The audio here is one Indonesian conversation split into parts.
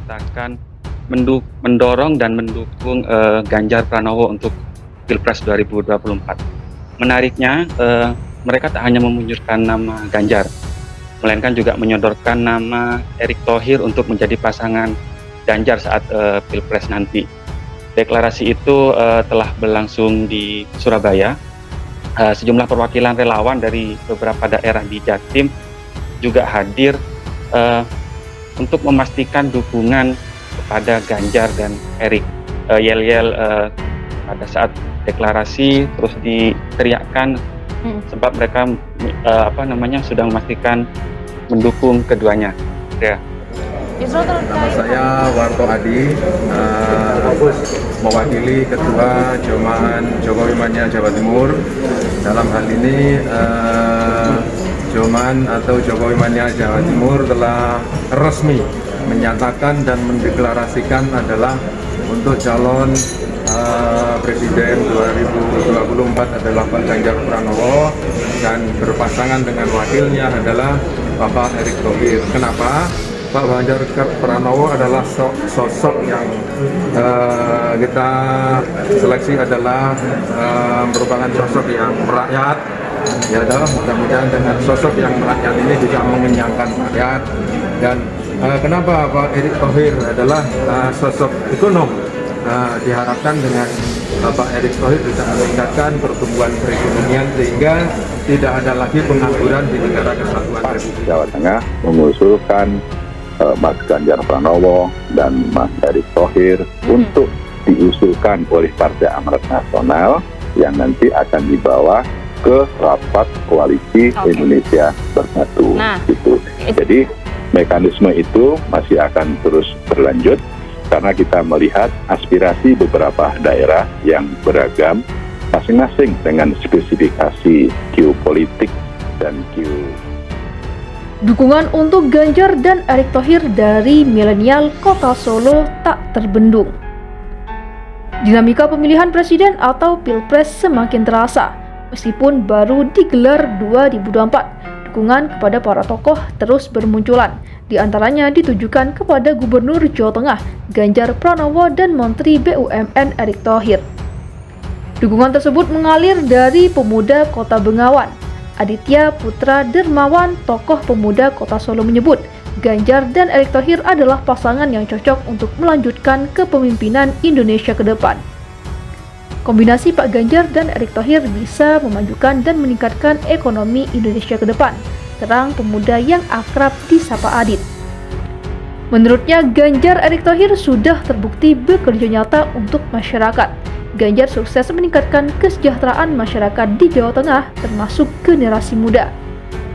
menyatakan mendorong dan mendukung Ganjar Pranowo untuk Pilpres 2024. Menariknya, mereka tak hanya memunculkan nama Ganjar, melainkan juga menyodorkan nama Erick Thohir untuk menjadi pasangan Ganjar saat Pilpres nanti. Deklarasi itu telah berlangsung di Surabaya. Sejumlah perwakilan relawan dari beberapa daerah di Jatim juga hadir untuk memastikan dukungan kepada Ganjar dan Erick. Yel-yel pada saat deklarasi terus diteriakkan sebab mereka sudah memastikan mendukung keduanya. Ya. Nama saya Warto Adi, mewakili Ketua Jokowi Mania Jawa Timur. Dalam hal ini Joman atau Jokowi Mania Jawa Timur telah resmi menyatakan dan mendeklarasikan adalah untuk calon Presiden 2024 adalah Pak Ganjar Pranowo dan berpasangan dengan wakilnya adalah Bapak Erick Thohir. Kenapa? Pak Ganjar Pranowo adalah sosok yang kita seleksi adalah merupakan sosok yang merakyat. Ya, mudah-mudahan dengan sosok yang merakyat ini juga mengenyangkan rakyat. Dan kenapa Pak Erick Thohir adalah sosok ekonom? Diharapkan dengan Pak Erick Thohir bisa meningkatkan pertumbuhan perekonomian sehingga tidak ada lagi pengangguran di negara kesatuan Republik Jawa Tengah mengusulkan Mas Ganjar Pranowo dan Mas Erick Thohir untuk diusulkan oleh Partai Amanat Nasional yang nanti akan dibawa ke rapat koalisi Indonesia Bersatu. Gitu. Jadi mekanisme itu masih akan terus berlanjut karena kita melihat aspirasi beberapa daerah yang beragam masing-masing dengan spesifikasi geopolitik dan Dukungan untuk Ganjar dan Erick Thohir dari milenial Kota Solo tak terbendung. Dinamika pemilihan presiden atau Pilpres semakin terasa. Meskipun baru digelar 2024, dukungan kepada para tokoh terus bermunculan. Di antaranya ditujukan kepada Gubernur Jawa Tengah Ganjar Pranowo dan Menteri BUMN Erick Thohir. Dukungan tersebut mengalir dari pemuda Kota Bengawan. Aditya Putra Dermawan, tokoh pemuda Kota Solo menyebut Ganjar dan Erick Thohir adalah pasangan yang cocok untuk melanjutkan kepemimpinan Indonesia ke depan. Kombinasi Pak Ganjar dan Erick Thohir bisa memajukan dan meningkatkan ekonomi Indonesia ke depan, terang pemuda yang akrab disapa Adit. Menurutnya, Ganjar Erick Thohir sudah terbukti bekerja nyata untuk masyarakat. Ganjar sukses meningkatkan kesejahteraan masyarakat di Jawa Tengah, termasuk generasi muda.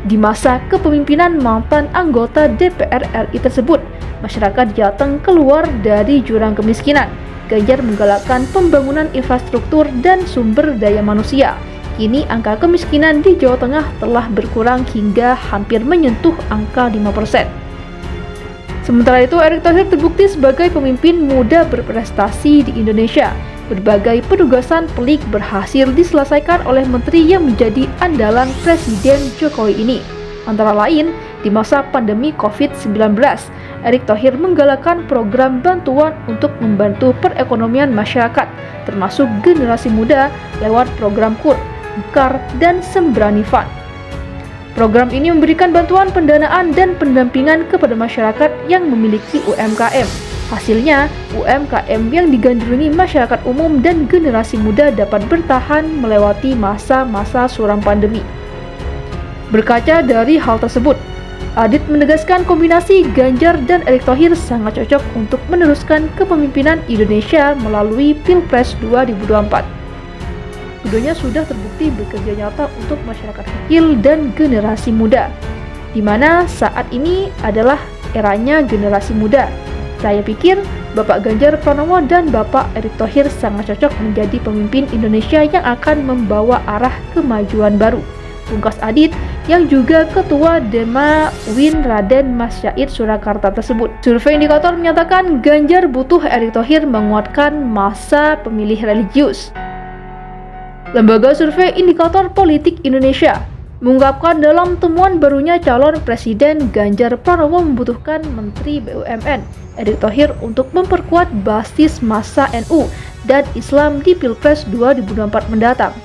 Di masa kepemimpinan mantan anggota DPR RI tersebut, masyarakat Jateng keluar dari jurang kemiskinan. Ganjar menggalakkan pembangunan infrastruktur dan sumber daya manusia. Kini angka kemiskinan di Jawa Tengah telah berkurang hingga hampir menyentuh angka 5%. Sementara itu, Erick Thohir terbukti sebagai pemimpin muda berprestasi di Indonesia. Berbagai penugasan pelik berhasil diselesaikan oleh menteri yang menjadi andalan Presiden Jokowi ini. Antara lain, di masa pandemi COVID-19, Erick Thohir menggalakkan program bantuan untuk membantu perekonomian masyarakat, termasuk generasi muda lewat program KUR, Mekar, dan Sembrani Fund. Program ini memberikan bantuan pendanaan dan pendampingan kepada masyarakat yang memiliki UMKM. Hasilnya, UMKM yang digandrungi masyarakat umum dan generasi muda dapat bertahan melewati masa-masa suram pandemi. Berkaca dari hal tersebut, Adit menegaskan kombinasi Ganjar dan Erick Thohir sangat cocok untuk meneruskan kepemimpinan Indonesia melalui Pilpres 2024. Keduanya sudah terbukti bekerja nyata untuk masyarakat kecil dan generasi muda, di mana saat ini adalah eranya generasi muda. Saya pikir Bapak Ganjar Pranowo dan Bapak Erick Thohir sangat cocok menjadi pemimpin Indonesia yang akan membawa arah kemajuan baru. Pungkas Adit yang juga Ketua Dema UIN Raden Mas Syahid Surakarta tersebut. Survei indikator menyatakan Ganjar butuh Erick Thohir menguatkan masa pemilih religius. Lembaga Survei Indikator Politik Indonesia mengungkapkan dalam temuan barunya calon Presiden Ganjar Pranowo membutuhkan Menteri BUMN Erick Thohir untuk memperkuat basis massa NU dan Islam di Pilpres 2024 mendatang.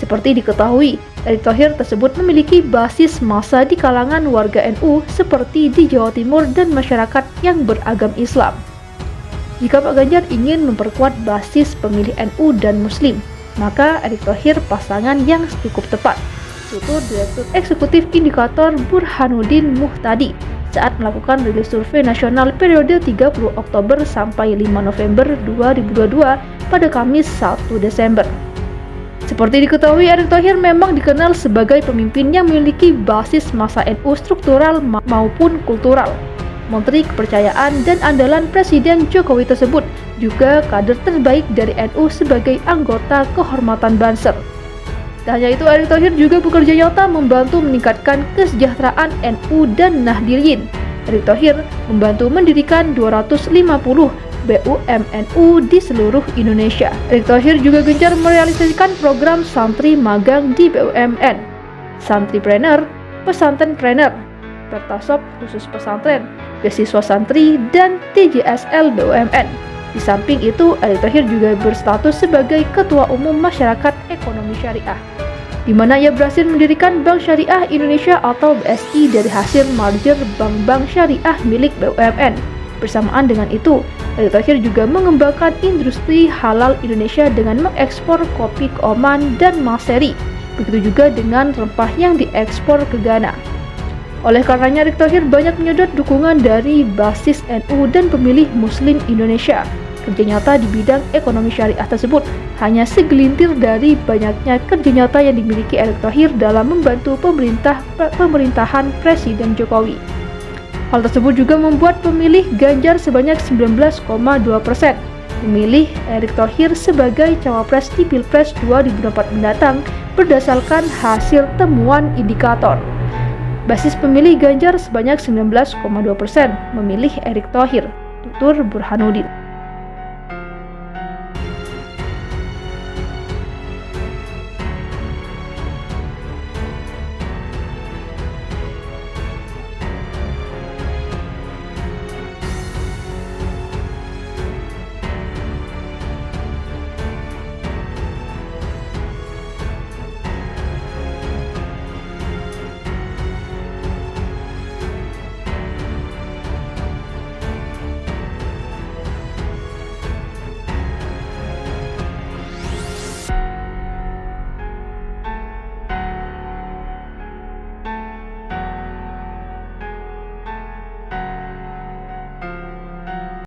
Seperti diketahui, Erick Thohir tersebut memiliki basis massa di kalangan warga NU seperti di Jawa Timur dan masyarakat yang beragam Islam. Jika Pak Ganjar ingin memperkuat basis pemilih NU dan Muslim, maka Erick Thohir pasangan yang cukup tepat, tutur Direktur Eksekutif Indikator Burhanuddin Muhtadi saat melakukan rilis survei nasional periode 30 Oktober sampai 5 November 2022 pada Kamis 1 Desember. Seperti diketahui, Erick Thohir memang dikenal sebagai pemimpin yang memiliki basis massa NU struktural maupun kultural. Menteri Kepercayaan dan andalan Presiden Jokowi tersebut juga kader terbaik dari NU sebagai anggota kehormatan Banser. Tak hanya itu, Erick Thohir juga bekerja nyata membantu meningkatkan kesejahteraan NU dan Nahdliyin. Erick Thohir membantu mendirikan 250 BUMNU di seluruh Indonesia. Erick Thohir juga gencar merealisasikan program santri magang di BUMN, Santripreneur, Pesantrenpreneur, Pertasop khusus pesantren, beasiswa santri, dan TJSL BUMN. Di samping itu, Erick Thohir juga berstatus sebagai Ketua Umum Masyarakat Ekonomi Syariah, di mana ia berhasil mendirikan Bank Syariah Indonesia atau BSI dari hasil merger bank-bank syariah milik BUMN. Bersamaan dengan itu, Erick Thohir juga mengembangkan industri halal Indonesia dengan mengekspor kopi ke Oman dan Maseri, begitu juga dengan rempah yang diekspor ke Ghana. Oleh karenanya, Erick Thohir banyak menyedot dukungan dari basis NU dan pemilih Muslim Indonesia. Kerja nyata di bidang ekonomi syariah tersebut hanya segelintir dari banyaknya kerja nyata yang dimiliki Erick Thohir dalam membantu pemerintahan Presiden Jokowi. Hal tersebut juga membuat pemilih Ganjar sebanyak 19,2% memilih Erick Thohir sebagai cawapres di Pilpres 2024 mendatang berdasarkan hasil temuan indikator. Basis pemilih Ganjar sebanyak 19,2% memilih Erick Thohir, tutur Burhanuddin.